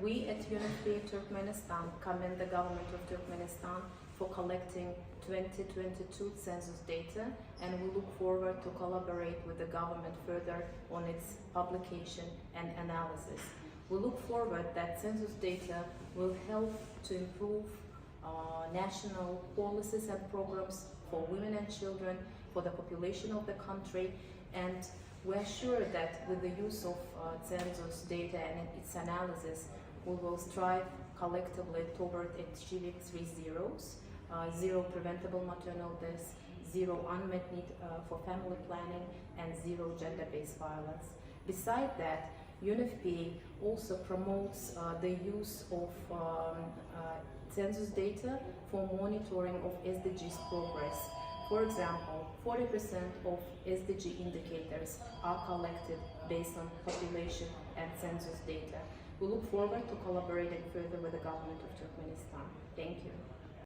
We at UNFPA Turkmenistan commend the government of Turkmenistan for collecting 2022 census data, and we look forward to collaborate with the government further on its publication and analysis. We look forward that census data will help to improve national policies and programs for women and children, for the population of the country, and we're sure that with the use of census data and its analysis, we will strive collectively toward achieving 3 zeros: zero preventable maternal deaths, zero unmet need for family planning, and zero gender-based violence. Besides that, UNFPA also promotes the use of census data for monitoring of SDGs progress. For example, 40% of SDG indicators are collected based on population and census data. We look forward to collaborating further with the government of Turkmenistan.